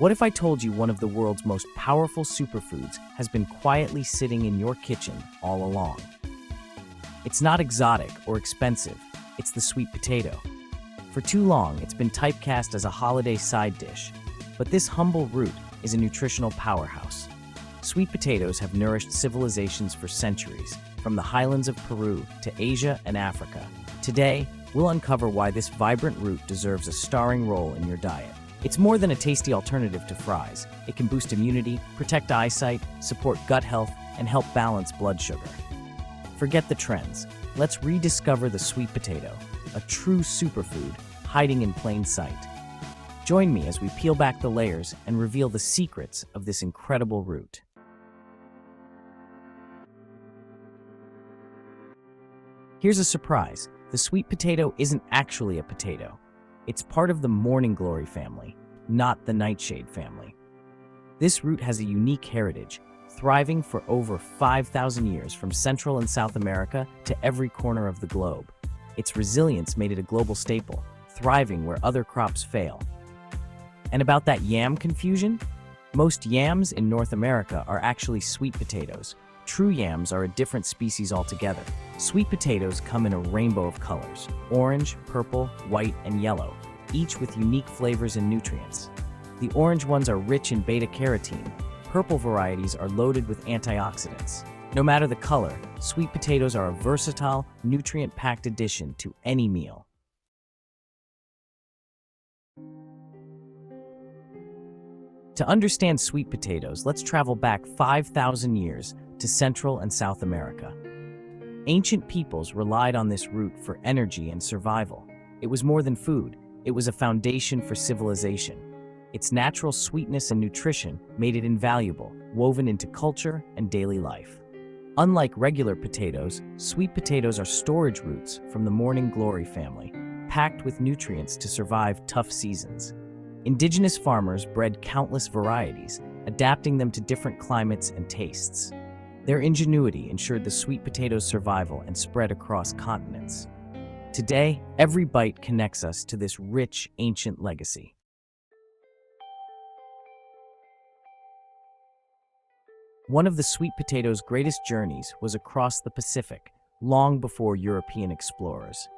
What if I told you one of the world's most powerful superfoods has been quietly sitting in your kitchen all along? It's not exotic or expensive, it's the sweet potato. For too long, it's been typecast as a holiday side dish, but this humble root is a nutritional powerhouse. Sweet potatoes have nourished civilizations for centuries, from the highlands of Peru to Asia and Africa. Today, we'll uncover why this vibrant root deserves a starring role in your diet. It's more than a tasty alternative to fries. It can boost immunity, protect eyesight, support gut health, and help balance blood sugar. Forget the trends. Let's rediscover the sweet potato, a true superfood hiding in plain sight. Join me as we peel back the layers and reveal the secrets of this incredible root. Here's a surprise. The sweet potato isn't actually a potato. It's part of the morning glory family, not the nightshade family. This root has a unique heritage, thriving for over 5,000 years from Central and South America to every corner of the globe. Its resilience made it a global staple, thriving where other crops fail. And about that yam confusion? Most yams in North America are actually sweet potatoes. True yams are a different species altogether. Sweet potatoes come in a rainbow of colors: orange, purple, white, and yellow, each with unique flavors and nutrients. The orange ones are rich in beta-carotene. Purple varieties are loaded with antioxidants. No matter the color, sweet potatoes are a versatile, nutrient-packed addition to any meal. To understand sweet potatoes, let's travel back 5,000 years to Central and South America. Ancient peoples relied on this root for energy and survival. It was more than food, it was a foundation for civilization. Its natural sweetness and nutrition made it invaluable, woven into culture and daily life. Unlike regular potatoes, sweet potatoes are storage roots from the morning glory family, packed with nutrients to survive tough seasons. Indigenous farmers bred countless varieties, adapting them to different climates and tastes. Their ingenuity ensured the sweet potato's survival and spread across continents. Today, every bite connects us to this rich, ancient legacy. One of the sweet potato's greatest journeys was across the Pacific, long before European explorers.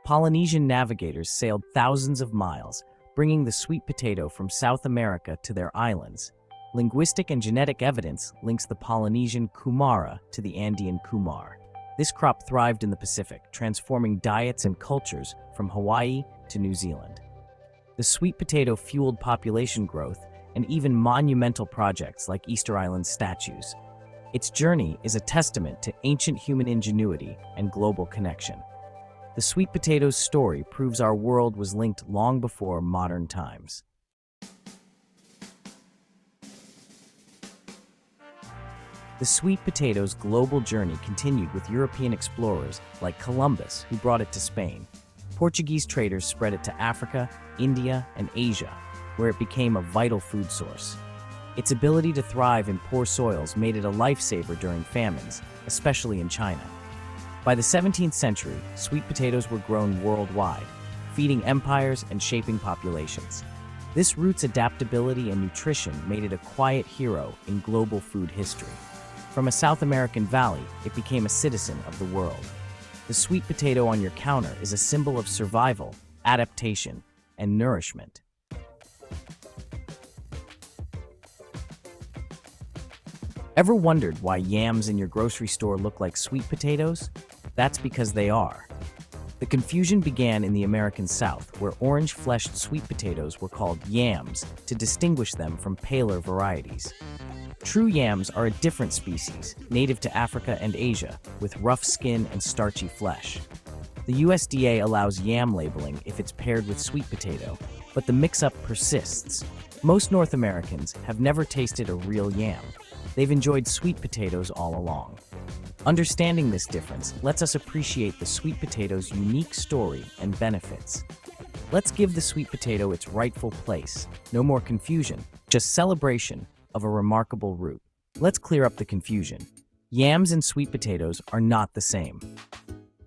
Polynesian navigators sailed thousands of miles, bringing the sweet potato from South America to their islands. Linguistic and genetic evidence links the Polynesian kumara to the Andean kumar. This crop thrived in the Pacific, transforming diets and cultures from Hawaii to New Zealand. The sweet potato fueled population growth and even monumental projects like Easter Island statues. Its journey is a testament to ancient human ingenuity and global connection. The sweet potato's story proves our world was linked long before modern times. The sweet potato's global journey continued with European explorers like Columbus, who brought it to Spain. Portuguese traders spread it to Africa, India, and Asia, where it became a vital food source. Its ability to thrive in poor soils made it a lifesaver during famines, especially in China. By the 17th century, sweet potatoes were grown worldwide, feeding empires and shaping populations. This root's adaptability and nutrition made it a quiet hero in global food history. From a South American valley, it became a citizen of the world. The sweet potato on your counter is a symbol of survival, adaptation, and nourishment. Ever wondered why yams in your grocery store look like sweet potatoes? That's because they are. The confusion began in the American South, where orange-fleshed sweet potatoes were called yams to distinguish them from paler varieties. True yams are a different species, native to Africa and Asia, with rough skin and starchy flesh. The USDA allows yam labeling if it's paired with sweet potato, but the mix-up persists. Most North Americans have never tasted a real yam. They've enjoyed sweet potatoes all along. Understanding this difference lets us appreciate the sweet potato's unique story and benefits. Let's give the sweet potato its rightful place. No more confusion, just celebration of a remarkable root. Let's clear up the confusion. Yams and sweet potatoes are not the same.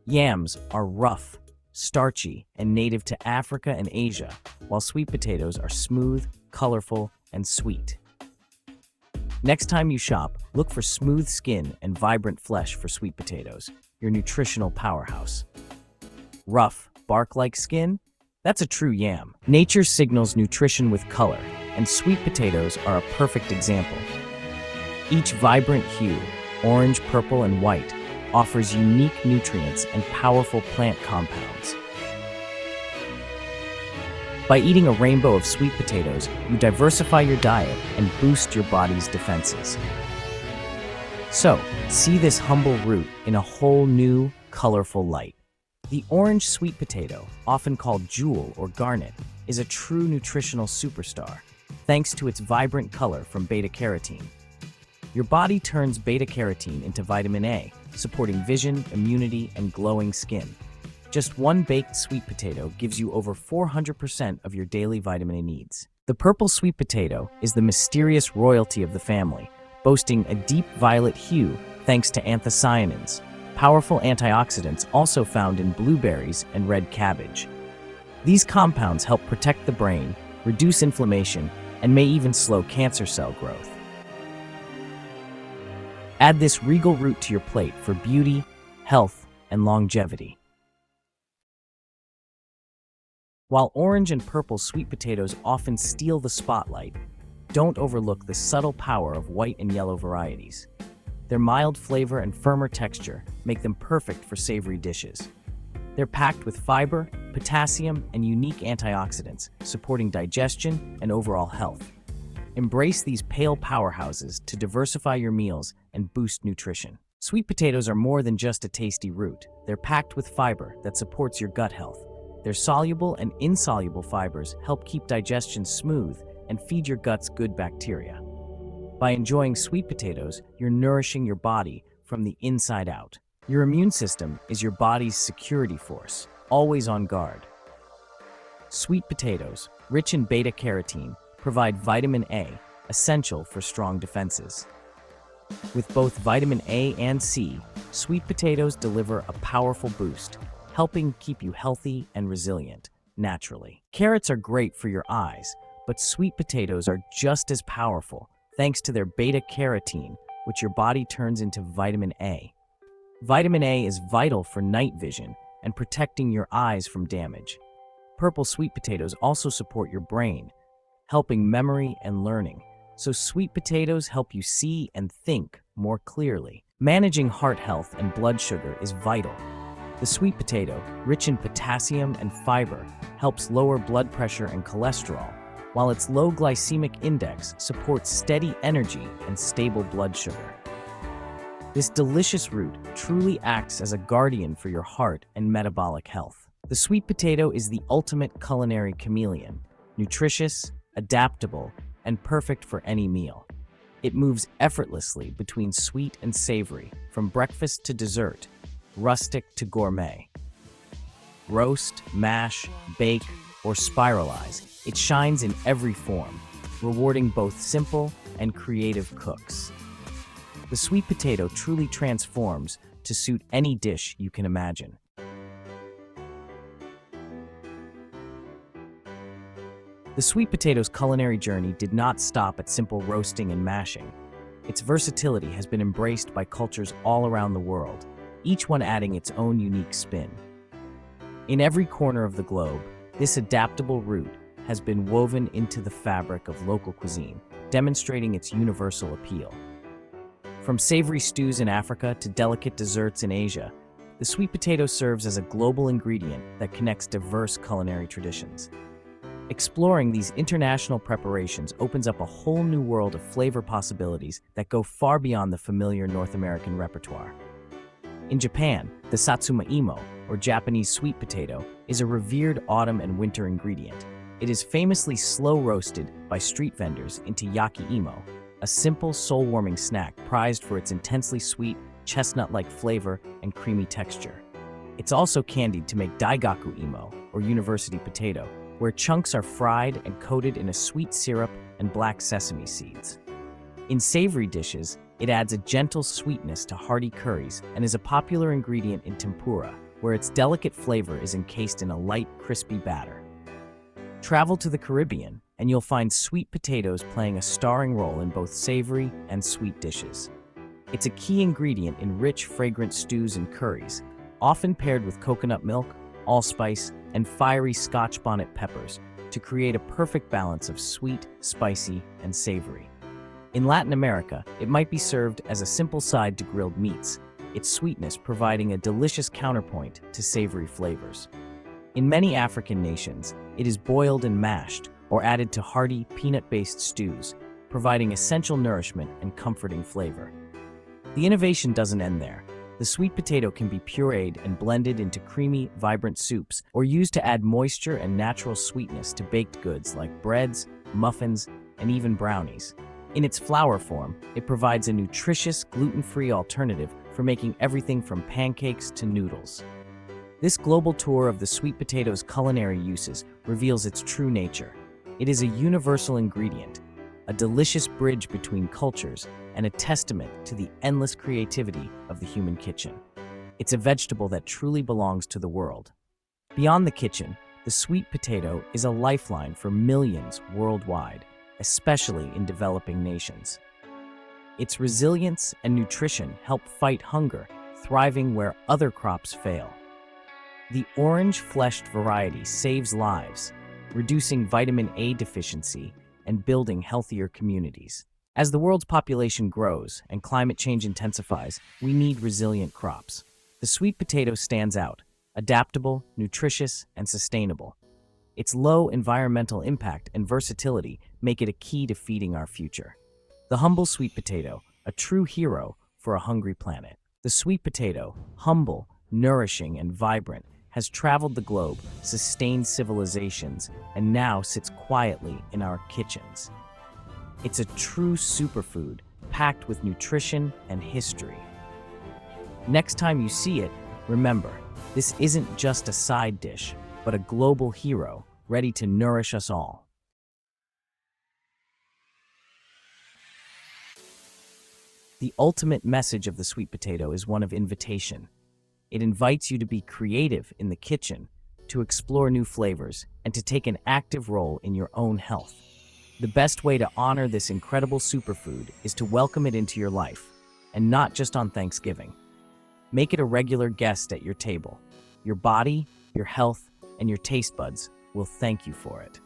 Yams are rough, starchy, and native to Africa and Asia, while sweet potatoes are smooth, colorful, and sweet. Next time you shop, look for smooth skin and vibrant flesh for sweet potatoes, your nutritional powerhouse. Rough, bark-like skin? That's a true yam. Nature signals nutrition with color, and sweet potatoes are a perfect example. Each vibrant hue, orange, purple, and white, offers unique nutrients and powerful plant compounds. By eating a rainbow of sweet potatoes, you diversify your diet and boost your body's defenses. So, see this humble root in a whole new, colorful light. The orange sweet potato, often called jewel or garnet, is a true nutritional superstar, thanks to its vibrant color from beta-carotene. Your body turns beta-carotene into vitamin A, supporting vision, immunity, and glowing skin. Just one baked sweet potato gives you over 400% of your daily vitamin A needs. The purple sweet potato is the mysterious royalty of the family, boasting a deep violet hue thanks to anthocyanins, powerful antioxidants also found in blueberries and red cabbage. These compounds help protect the brain, reduce inflammation, and may even slow cancer cell growth. Add this regal root to your plate for beauty, health, and longevity. While orange and purple sweet potatoes often steal the spotlight, don't overlook the subtle power of white and yellow varieties. Their mild flavor and firmer texture make them perfect for savory dishes. They're packed with fiber, potassium, and unique antioxidants, supporting digestion and overall health. Embrace these pale powerhouses to diversify your meals and boost nutrition. Sweet potatoes are more than just a tasty root. They're packed with fiber that supports your gut health. Their soluble and insoluble fibers help keep digestion smooth and feed your gut's good bacteria. By enjoying sweet potatoes, you're nourishing your body from the inside out. Your immune system is your body's security force, always on guard. Sweet potatoes, rich in beta-carotene, provide vitamin A, essential for strong defenses. With both vitamin A and C, sweet potatoes deliver a powerful boost, helping keep you healthy and resilient naturally. Carrots are great for your eyes, but sweet potatoes are just as powerful thanks to their beta-carotene, which your body turns into vitamin A. Vitamin A is vital for night vision and protecting your eyes from damage. Purple sweet potatoes also support your brain, helping memory and learning, so sweet potatoes help you see and think more clearly. Managing heart health and blood sugar is vital. The sweet potato, rich in potassium and fiber, helps lower blood pressure and cholesterol, while its low glycemic index supports steady energy and stable blood sugar. This delicious root truly acts as a guardian for your heart and metabolic health. The sweet potato is the ultimate culinary chameleon, nutritious, adaptable, and perfect for any meal. It moves effortlessly between sweet and savory, from breakfast to dessert, rustic to gourmet. Roast, mash, bake, or spiralize, it shines in every form, rewarding both simple and creative cooks. The sweet potato truly transforms to suit any dish you can imagine. The sweet potato's culinary journey did not stop at simple roasting and mashing. Its versatility has been embraced by cultures all around the world, each one adding its own unique spin. In every corner of the globe, this adaptable root has been woven into the fabric of local cuisine, demonstrating its universal appeal. From savory stews in Africa to delicate desserts in Asia, the sweet potato serves as a global ingredient that connects diverse culinary traditions. Exploring these international preparations opens up a whole new world of flavor possibilities that go far beyond the familiar North American repertoire. In Japan, the satsuma imo, or Japanese sweet potato, is a revered autumn and winter ingredient. It is famously slow roasted by street vendors into yaki imo, a simple, soul-warming snack prized for its intensely sweet, chestnut-like flavor and creamy texture. It's also candied to make daigaku imo, or university potato, where chunks are fried and coated in a sweet syrup and black sesame seeds. In savory dishes, it adds a gentle sweetness to hearty curries and is a popular ingredient in tempura, where its delicate flavor is encased in a light, crispy batter. Travel to the Caribbean, and you'll find sweet potatoes playing a starring role in both savory and sweet dishes. It's a key ingredient in rich, fragrant stews and curries, often paired with coconut milk, allspice, and fiery Scotch bonnet peppers to create a perfect balance of sweet, spicy, and savory. In Latin America, it might be served as a simple side to grilled meats, its sweetness providing a delicious counterpoint to savory flavors. In many African nations, it is boiled and mashed or added to hearty, peanut-based stews, providing essential nourishment and comforting flavor. The innovation doesn't end there. The sweet potato can be pureed and blended into creamy, vibrant soups, or used to add moisture and natural sweetness to baked goods like breads, muffins, and even brownies. In its flour form, it provides a nutritious, gluten-free alternative for making everything from pancakes to noodles. This global tour of the sweet potato's culinary uses reveals its true nature. It is a universal ingredient, a delicious bridge between cultures, and a testament to the endless creativity of the human kitchen. It's a vegetable that truly belongs to the world. Beyond the kitchen, the sweet potato is a lifeline for millions worldwide, especially in developing nations. Its resilience and nutrition help fight hunger, thriving where other crops fail. The orange-fleshed variety saves lives, reducing vitamin A deficiency and building healthier communities. As the world's population grows and climate change intensifies, we need resilient crops. The sweet potato stands out, adaptable, nutritious, and sustainable. Its low environmental impact and versatility make it a key to feeding our future. The humble sweet potato, a true hero for a hungry planet. The sweet potato, humble, nourishing, and vibrant, has traveled the globe, sustained civilizations, and now sits quietly in our kitchens. It's a true superfood, packed with nutrition and history. Next time you see it, remember, this isn't just a side dish, but a global hero ready to nourish us all. The ultimate message of the sweet potato is one of invitation. It invites you to be creative in the kitchen, to explore new flavors, and to take an active role in your own health. The best way to honor this incredible superfood is to welcome it into your life, and not just on Thanksgiving. Make it a regular guest at your table. Your body, your health, and your taste buds will thank you for it.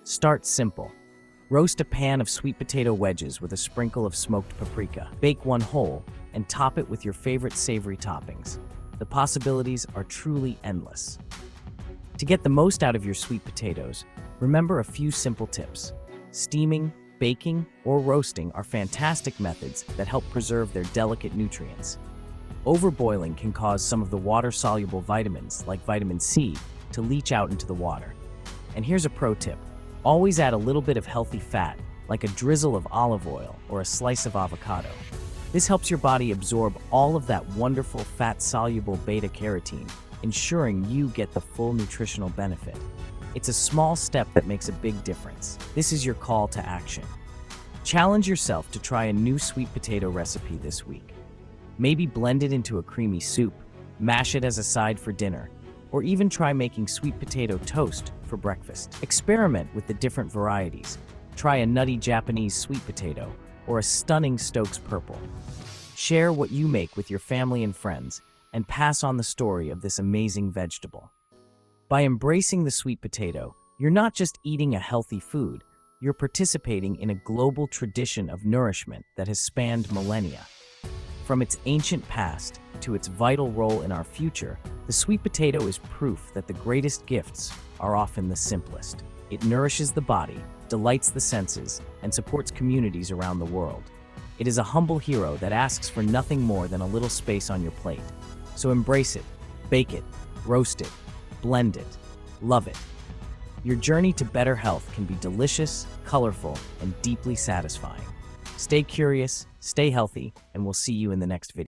Start simple. Roast a pan of sweet potato wedges with a sprinkle of smoked paprika. Bake one whole and top it with your favorite savory toppings. The possibilities are truly endless. To get the most out of your sweet potatoes, remember a few simple tips. Steaming, baking, or roasting are fantastic methods that help preserve their delicate nutrients. Overboiling can cause some of the water-soluble vitamins, like vitamin C, to leach out into the water. And here's a pro tip. Always add a little bit of healthy fat, like a drizzle of olive oil or a slice of avocado. This helps your body absorb all of that wonderful fat-soluble beta-carotene, ensuring you get the full nutritional benefit. It's a small step that makes a big difference. This is your call to action. Challenge yourself to try a new sweet potato recipe this week. Maybe blend it into a creamy soup, mash it as a side for dinner, or even try making sweet potato toast for breakfast. Experiment with the different varieties. Try a nutty Japanese sweet potato or a stunning Stokes purple. Share what you make with your family and friends and pass on the story of this amazing vegetable. By embracing the sweet potato, you're not just eating a healthy food, you're participating in a global tradition of nourishment that has spanned millennia. From its ancient past to its vital role in our future, the sweet potato is proof that the greatest gifts are often the simplest. It nourishes the body, delights the senses, and supports communities around the world. It is a humble hero that asks for nothing more than a little space on your plate. So embrace it, bake it, roast it, blend it, love it. Your journey to better health can be delicious, colorful, and deeply satisfying. Stay curious, stay healthy, and we'll see you in the next video.